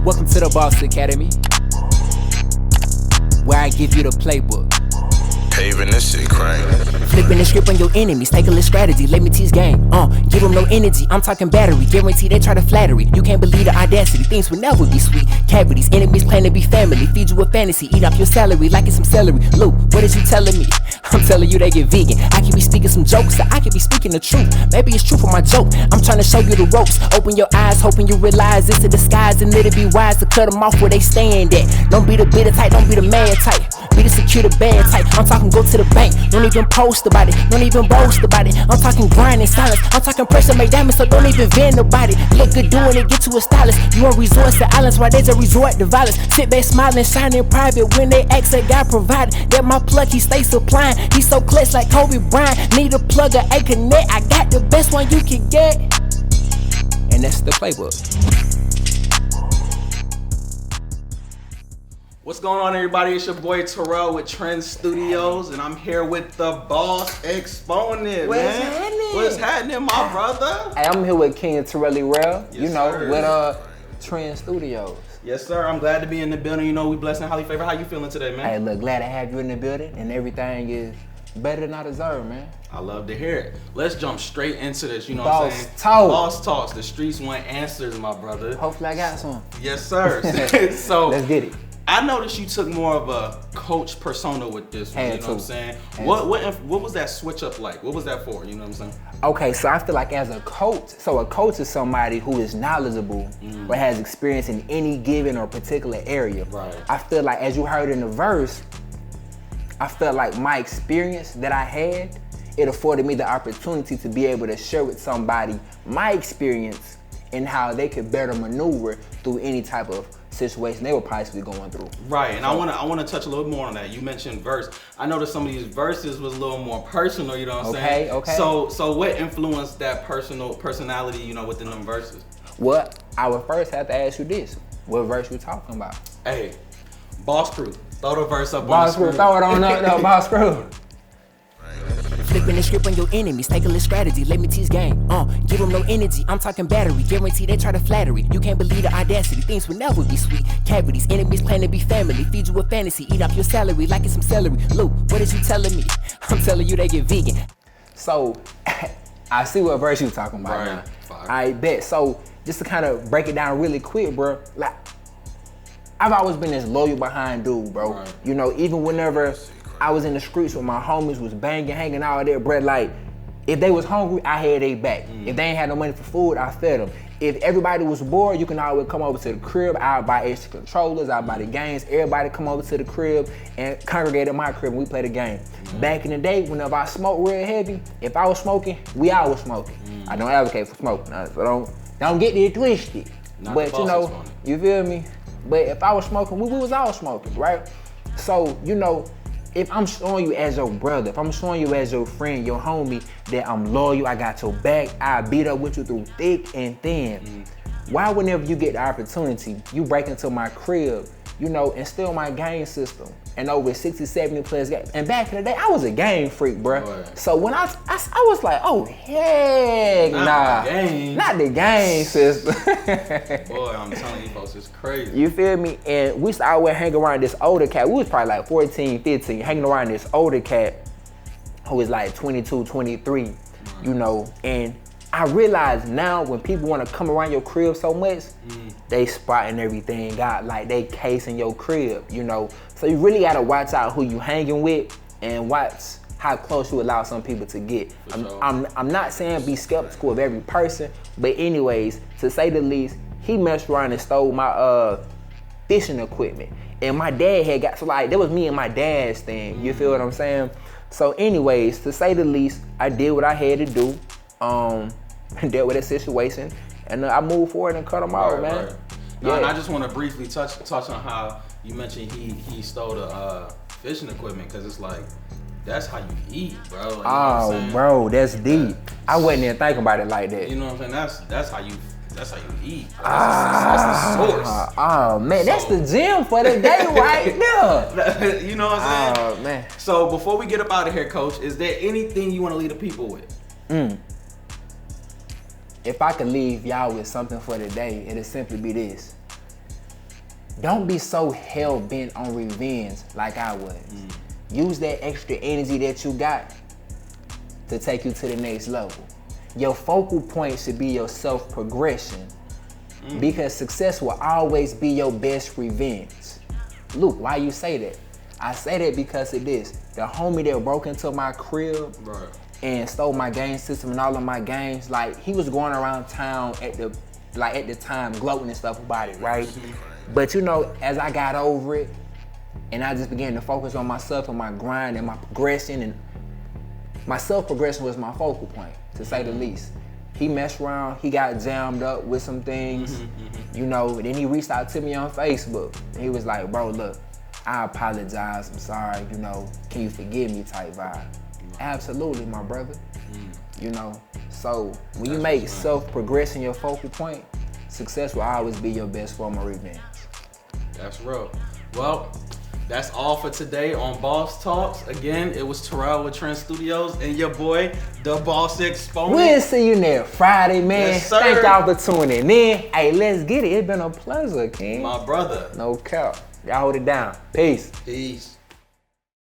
Welcome to the B.O.S.S Academy, where I give you the playbook. Paving this shit, crank. Flipping the script on your enemies, take a little strategy, let me teach game. Give them no energy, I'm talking battery, guarantee they try to flattery. You can't believe the audacity, things will never be sweet. Cavities, enemies plan to be family, feed you a fantasy, eat up your salary like it's some celery. Luke, what is you telling me? I'm telling you they get vegan. I could be speaking some jokes, or I could be speaking the truth. Maybe it's true for my joke, I'm trying to show you the ropes. Open your eyes, hoping you realize it's a disguise, and it'll be wise to cut them off where they stand at. Don't be the bitter type, don't be the mad type, be the secure the bad type. I'm talking go to the bank, don't even post about it, don't even boast about it. I'm talking grind and silence, I'm talking pressure make diamonds, so don't even vent about it. Look good doing it, get to a stylist. You want resorts to islands, why there's a resort to violence. Sit back smiling, shining private when they ask that God provided. That my plug, he stay supplying, he's so clutch like Kobe Bryant. Need a plug, a connect, I got the best one you can get. And that's the playbook. What's going on, everybody? It's your boy Tyrell with Trend Studios, and I'm here with the boss Exponent. What's happening? What's happening, my brother? Hey, I'm here with King Tyrell, Yes, sir. with Trend Studios. Yes, sir. I'm glad to be in the building. You know, we blessed and highly favored. How you feeling today, man? Hey, look, glad to have you in the building, and everything is better than I deserve, man. I love to hear it. Let's jump straight into this. You know Boss what I'm saying? talk. Boss talks. The streets want answers, my brother. Hopefully I got some. Yes, sir. So Let's get it. I noticed you took more of a coach persona with this one, Had you know to. what I'm saying? Had What was that switch up like? What was that for, you know what I'm saying? Okay, so I feel like as a coach, so a coach is somebody who is knowledgeable or has experience in any given or particular area. Right. I feel like, as you heard in the verse, I felt like my experience that I had, it afforded me the opportunity to be able to share with somebody my experience and how they could better maneuver through any type of situation they were possibly going through. Right, and I wanna touch a little more on that. You mentioned verse. I noticed some of these verses was a little more personal, you know what I'm saying? Okay. So what influenced that personality, you know, within them verses? Well, I would first have to ask you this. What verse you talking about? Hey, Boss Crew, throw the verse up on Boss the Crew, screen. throw it on up though, Boss Crew. Flipping the script on your enemies, take a little strategy, let me teach game. Give them no energy, I'm talking battery, guarantee they try to flattery. You can't believe the audacity, things will never be sweet. Cavities, enemies plan to be family, feed you a fantasy, eat up your salary like it's some celery. Luke, what is you telling me? I'm telling you they get vegan. So, I see what verse you talking about Right. now. Fire. I bet. So, just to kind of break it down really quick, bro. Like, I've always been this loyal behind dude, bro. Right. You know, even whenever I was in the streets with my homies, was banging, hanging out there, bro. Like, if they was hungry, I had their back. If they ain't had no money for food, I fed them. If everybody was bored, you can always come over to the crib. I'll buy extra controllers, I'll buy the games. Everybody come over to the crib and congregate at my crib and we play the game. Back in the day, whenever I smoked real heavy, if I was smoking, we all was smoking. I don't advocate for smoking, so don't get it twisted. Not But the you boss know, Exponent. you feel me? But if I was smoking, we was all smoking, right? So, you know, if I'm showing you as your brother, if I'm showing you as your friend, your homie, that I'm loyal, I got your back, I beat up with you through thick and thin. Why whenever you get the opportunity, you break into my crib, you know, and steal my game system and over 60, 70 plus games. And back in the day, I was a game freak, bro. Right. So when I was like, oh, heck Not nah. the game. Not the game system. Boy, I'm telling you folks, it's crazy. You feel me? And we used to always hang around this older cat. We was probably like 14, 15, hanging around this older cat who was like 22, 23, you know. And I realize now when people want to come around your crib so much, they spotting everything out, like they casing your crib, you know. So you really gotta watch out who you hanging with and watch how close you allow some people to get. sure. I'm not saying be skeptical of every person, but anyways, to say the least, he messed around and stole my fishing equipment. And my dad had got, so like, that was me and my dad's thing, you feel what I'm saying? So anyways, to say the least, I did what I had to do, dealt with that situation, and I moved forward and cut him out, man. Right. Now, and I just want to briefly touch on how you mentioned he stole the fishing equipment, because it's like, that's how you eat, bro. Like, you know what I'm saying? Bro, that's deep. I wasn't even thinking about it like that. You know what I'm saying? That's how you eat. That's the source. Oh man, that's the gym for the day right there. You know what I'm saying? Oh man. So before we get up out of here, Coach, is there anything you want to leave the people with? If I could leave y'all with something for the day, it'll simply be this. don't be so hell bent on revenge like I was. Use that extra energy that you got to take you to the next level. Your focal point should be your self-progression because success will always be your best revenge. Luke, why you say that? I say that because of this. The homie that broke into my crib and stole my game system and all of my games, like he was going around town at the time gloating and stuff about it, right? But you know, as I got over it and I just began to focus on myself and my grind and my progression, and my self-progression was my focal point, to say the least. He messed around, he got jammed up with some things, you know, then he reached out to me on Facebook. He was like, bro, look, I apologize, I'm sorry, you know, can you forgive me type vibe. Absolutely, my brother. You know, so when you make self-progression your focal point, success will always be your best form of revenge. That's real. Well, that's all for today on Boss Talks. Again, it was Tyrell with Trend Studios and your boy, the Boss Exponent. We'll see you next Friday, man. Yes, sir. Thank y'all for tuning in. Hey, let's get it. It's been a pleasure, King. My brother. No cap. Y'all hold it down. Peace. Peace.